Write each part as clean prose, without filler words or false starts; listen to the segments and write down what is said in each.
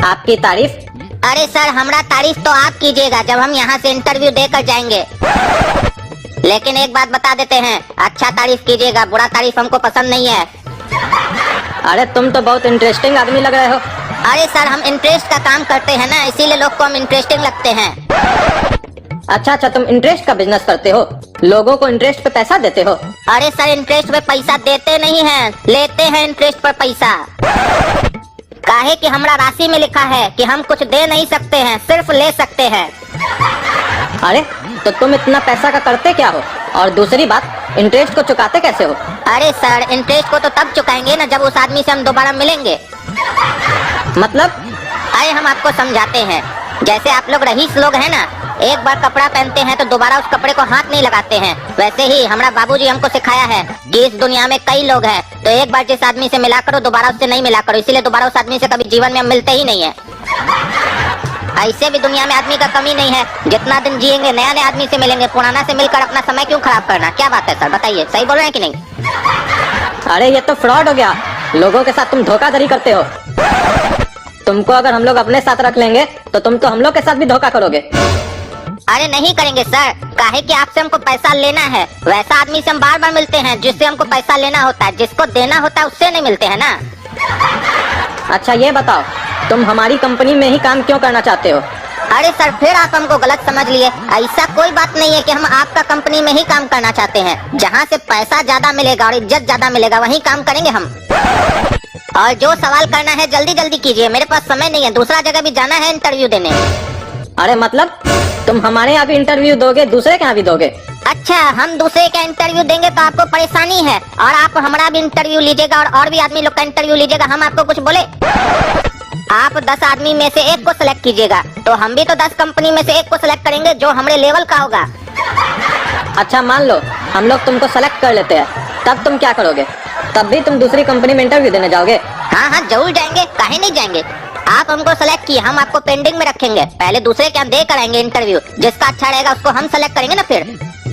आपकी तारीफ। अरे सर, हमारा तारीफ तो आप कीजिएगा जब हम यहाँ से इंटरव्यू देकर जाएंगे। लेकिन एक बात बता देते हैं, अच्छा तारीफ कीजिएगा, बुरा तारीफ हमको पसंद नहीं है। अरे तुम तो बहुत इंटरेस्टिंग आदमी लग रहे हो। अरे सर, हम इंटरेस्ट का काम करते हैं ना, इसीलिए लोग को हम इंटरेस्टिंग लगते हैं। अच्छा, तुम इंटरेस्ट का बिजनेस करते हो, लोगों को इंटरेस्ट पे पैसा देते हो। अरे सर, इंटरेस्ट पे पैसा देते नहीं हैं, लेते हैं इंटरेस्ट पर पैसा। काहे कि हमारा राशि में लिखा है कि हम कुछ दे नहीं सकते हैं, सिर्फ ले सकते हैं। अरे तो तुम इतना पैसा का करते क्या हो? और दूसरी बात, इंटरेस्ट को चुकाते कैसे हो? अरे सर, इंटरेस्ट को तो तब चुकाएंगे ना जब उस आदमी से हम दोबारा मिलेंगे। मतलब? अरे हम आपको समझाते हैं। जैसे आप लोग रईस लोग हैं ना, एक बार कपड़ा पहनते हैं तो दोबारा उस कपड़े को हाथ नहीं लगाते हैं, वैसे ही हमारा बाबूजी हमको सिखाया है कि इस दुनिया में कई लोग हैं, तो एक बार जिस आदमी से मिला करो दोबारा उससे नहीं मिला करो, इसीलिए दोबारा उस आदमी से कभी जीवन में हम मिलते ही नहीं है। ऐसे भी दुनिया में आदमी का कमी नहीं है, जितना दिन जिएंगे नया नया आदमी से मिलेंगे, पुराना से मिलकर अपना समय क्यों खराब करना? क्या बात है सर, बताइए, सही बोल रहे हैं कि नहीं? अरे ये तो फ्रॉड हो गया, लोगों के साथ तुम धोखाधड़ी करते हो। तुमको अगर हम लोग अपने साथ रख लेंगे तो तुम तो हम लोग के साथ भी धोखा करोगे। अरे नहीं करेंगे सर, काहे कि आपसे हमको पैसा लेना है, वैसा आदमी से हम बार बार मिलते हैं जिससे हमको पैसा लेना होता है, जिसको देना होता है उससे नहीं मिलते हैं ना। अच्छा ये बताओ, तुम हमारी कंपनी में ही काम क्यों करना चाहते हो? अरे सर, फिर आप हमको गलत समझ लिए, ऐसा कोई बात नहीं है कि हम आपका कंपनी में ही काम करना चाहते हैं। जहाँ से पैसा ज्यादा मिलेगा और इज्जत ज्यादा मिलेगा वहीं काम करेंगे हम। और जो सवाल करना है जल्दी जल्दी कीजिए, मेरे पास समय नहीं है, दूसरा जगह भी जाना है इंटरव्यू देने। अरे मतलब तुम हमारे यहाँ भी इंटरव्यू दोगे, दूसरे के यहाँ भी दोगे? अच्छा, हम दूसरे का इंटरव्यू देंगे तो आपको परेशानी है, और आप हमारा भी इंटरव्यू लीजिएगा और भी आदमी लोग का इंटरव्यू लीजिएगा। हम आपको कुछ बोले? आप 10 आदमी में से एक को सिलेक्ट कीजिएगा, तो हम भी तो 10 कंपनी में से एक को सिलेक्ट करेंगे जो हमारे लेवल का होगा। अच्छा मान लो हम लोग तुमको सेलेक्ट कर लेते हैं, तब तुम क्या करोगे? तब भी तुम दूसरी कंपनी में इंटरव्यू देने जाओगे? हाँ हाँ जरूर जाएंगे, काहे नहीं जाएंगे। आप हमको सेलेक्ट किए, हम आपको पेंडिंग में रखेंगे, पहले दूसरे के हम दे कराएंगे इंटरव्यू, जिसका अच्छा रहेगा उसको हम सेलेक्ट करेंगे ना। फिर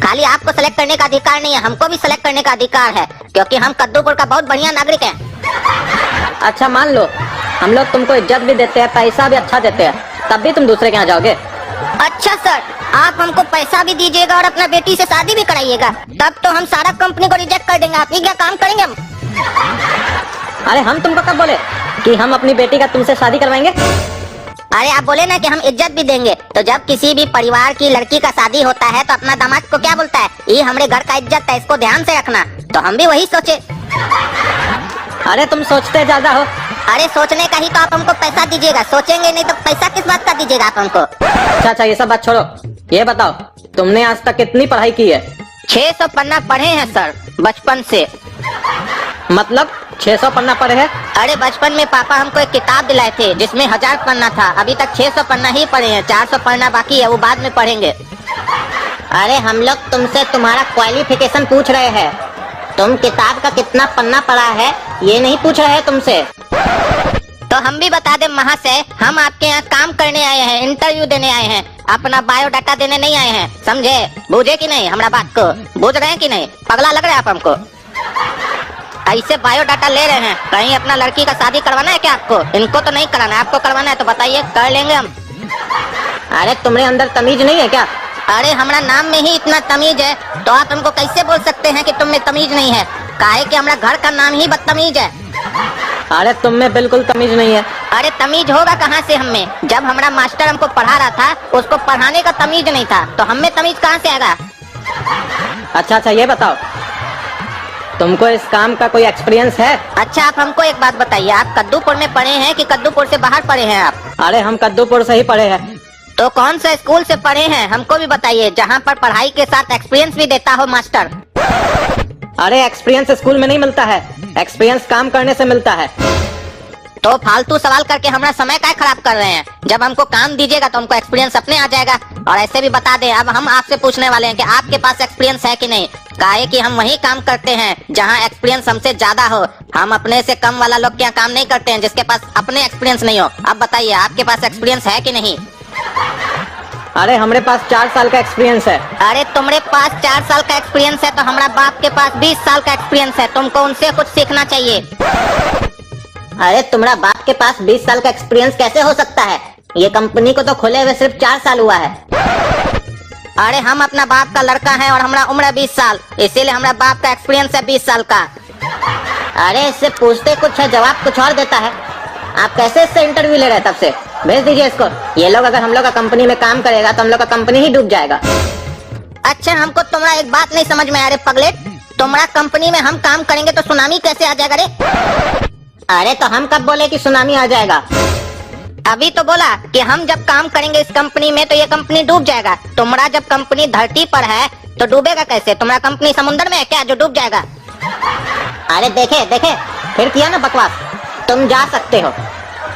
खाली आपको सेलेक्ट करने का अधिकार नहीं है, हमको भी सेलेक्ट करने का अधिकार है, क्योंकि हम कद्दूपुर का बहुत बढ़िया नागरिक है। अच्छा मान लो हम लोग तुमको इज्जत भी देते हैं, पैसा भी अच्छा देते हैं, तब भी तुम दूसरे के यहाँ जाओगे? अच्छा सर, आप हमको पैसा भी दीजिएगा और अपना बेटी से शादी भी कराइएगा, तब तो हम सारा कंपनी को रिजेक्ट कर देंगे। आप ही क्या काम करेंगे हम? अरे हम तुमको कब बोले कि हम अपनी बेटी का तुमसे शादी करवाएंगे? अरे आप बोले ना कि हम इज्जत भी देंगे, तो जब किसी भी परिवार की लड़की का शादी होता है तो अपना दामाद को क्या बोलता है? ये हमारे घर का इज्जत है, इसको ध्यान से रखना। तो हम भी वही सोचे। अरे तुम सोचते ज्यादा हो। अरे सोचने का ही तो आप हमको पैसा दीजिएगा, सोचेंगे नहीं तो पैसा किस बात का दीजिएगा आप हमको? अच्छा ये सब बात छोड़ो, ये बताओ तुमने आज तक कितनी पढ़ाई की है? 600 पन्ना पढ़े हैं सर, बचपन से। मतलब 600 पन्ना पढ़े हैं? अरे बचपन में पापा हमको एक किताब दिलाए थे जिसमें 1000 पन्ना था, अभी तक 600 पन्ना ही पढ़े हैं, 400 पन्ना बाकी है, वो बाद में पढ़ेंगे। अरे हम लोग तुमसे तुम्हारा क्वालिफिकेशन पूछ रहे हैं, तुम किताब का कितना पन्ना पढ़ा है ये नहीं पूछ रहे हैं तुमसे। तो हम भी बता दें महाशय, हम आपके यहाँ काम करने आए हैं, इंटरव्यू देने आए हैं, अपना बायोडाटा देने नहीं आए हैं, समझे? बूझे कि नहीं हमारा बात को? बूझ रहे हैं कि नहीं? पगला लग रहा है आप हमको? ऐसे बायोडाटा ले रहे हैं, कहीं अपना लड़की का शादी करवाना है क्या आपको? इनको तो नहीं कराना है, आपको करवाना है तो बताइए, कर लेंगे हम। अरे तुम्हारे अंदर तमीज नहीं है क्या? अरे हमारा नाम में ही इतना तमीज है, तो आप हमको कैसे बोल सकते हैं कि तुम में तमीज नहीं है? काहे कि हमारा घर का नाम ही बदतमीज है। अरे तुम में बिल्कुल तमीज नहीं है। अरे तमीज होगा कहाँ से हम में? जब हमारा मास्टर हमको पढ़ा रहा था उसको पढ़ाने का तमीज नहीं था, तो हम में तमीज कहाँ से आएगा? अच्छा ये बताओ तुमको इस काम का कोई एक्सपीरियंस है? अच्छा आप हमको एक बात बताइए, आप कद्दूपुर में पढ़े हैं कि कद्दूपुर से बाहर पढ़े हैं आप? अरे हम कद्दूपुर से ही पढ़े हैं। तो कौन सा स्कूल से पढ़े हैं हमको भी बताइए, जहाँ पर पढ़ाई के साथ एक्सपीरियंस भी देता हो मास्टर। अरे एक्सपीरियंस स्कूल में नहीं मिलता है, एक्सपीरियंस काम करने से मिलता है। तो फालतू सवाल करके हमारा समय क्या खराब कर रहे हैं? जब हमको काम दीजिएगा तो हमको एक्सपीरियंस अपने आ जाएगा। और ऐसे भी बता दें, अब हम आपसे पूछने वाले हैं कि आपके पास एक्सपीरियंस है कि नहीं। काहे कि हम वही काम करते हैं जहाँ एक्सपीरियंस हमसे ज्यादा हो, हम अपने से कम वाला लोग के यहाँ काम नहीं करते हैं जिसके पास अपने एक्सपीरियंस नहीं हो। अब बताइए आपके पास एक्सपीरियंस है कि नहीं? अरे हमारे पास 4 साल का एक्सपीरियंस है। अरे तुम्हारे पास 4 साल का एक्सपीरियंस है तो हमारा बाप के पास 20 साल का एक्सपीरियंस है, तुमको उनसे कुछ सीखना चाहिए। अरे तुम्हारा बाप के पास 20 साल का एक्सपीरियंस कैसे हो सकता है? ये कंपनी को तो खोले हुए सिर्फ 4 साल हुआ है। अरे हम अपना बाप का लड़का है और हमारा उम्र है 20 साल, इसीलिए हमारा बाप का एक्सपीरियंस है 20 साल का। अरे इससे पूछते कुछ है, जवाब कुछ और देता है। आप कैसे इससे इंटरव्यू ले रहे हैं? तब से भेज दीजिए इसको। ये लोग अगर हम लोग का कंपनी में काम करेगा तो हम लोग का कंपनी ही डूब जाएगा। अच्छा, हमको तुम्हारा एक बात नहीं समझ में आ रही पगलेट, तुम्हारा कंपनी में हम काम करेंगे तो सुनामी कैसे आ जाएगा रे? अरे तो हम कब बोले कि सुनामी आ जाएगा? अभी तो बोला कि हम जब काम करेंगे इस कंपनी में तो ये कंपनी डूब जाएगा। तुम्हारा जब कंपनी धरती पर है तो डूबेगा कैसे? तुम्हारा कंपनी समुद्र में है क्या जो डूब जाएगा? अरे देखे देखे, फिर किया ना बकवास। तुम जा सकते हो।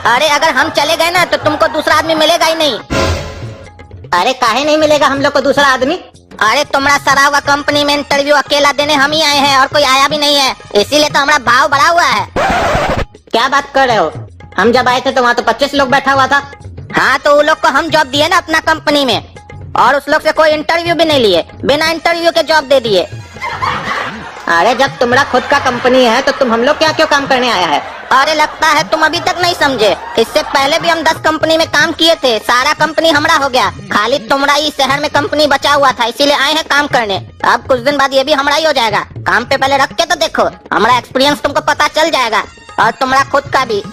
अरे अगर हम चले गए ना तो तुमको दूसरा आदमी मिलेगा ही नहीं। अरे काहे नहीं मिलेगा हम लोग को दूसरा आदमी? अरे तुम्हारा सरा हुआ कंपनी में इंटरव्यू अकेला देने हम ही आए हैं और कोई आया भी नहीं है, इसीलिए तो हमारा भाव बढ़ा हुआ है। क्या बात कर रहे हो? हम जब आए थे तो वहाँ तो 25 लोग बैठा हुआ था। हाँ तो वो लोग को हम जॉब दिए ना अपना कंपनी में, और उस लोग से कोई इंटरव्यू भी नहीं लिए, बिना इंटरव्यू के जॉब दे दिए। अरे जब तुम्हारा खुद का कंपनी है तो तुम हम लोग क्या क्यों काम करने आया है? अरे लगता है तुम अभी तक नहीं समझे, इससे पहले भी हम 10 कंपनी में काम किए थे, सारा कंपनी हमारा हो गया, खाली तुम्हारा ही शहर में कंपनी बचा हुआ था, इसीलिए आए हैं काम करने। अब कुछ दिन बाद ये भी हमारा ही हो जाएगा। काम पे पहले रख के तो देखो, हमारा एक्सपीरियंस तुमको पता चल जाएगा और तुम्हारा खुद का भी।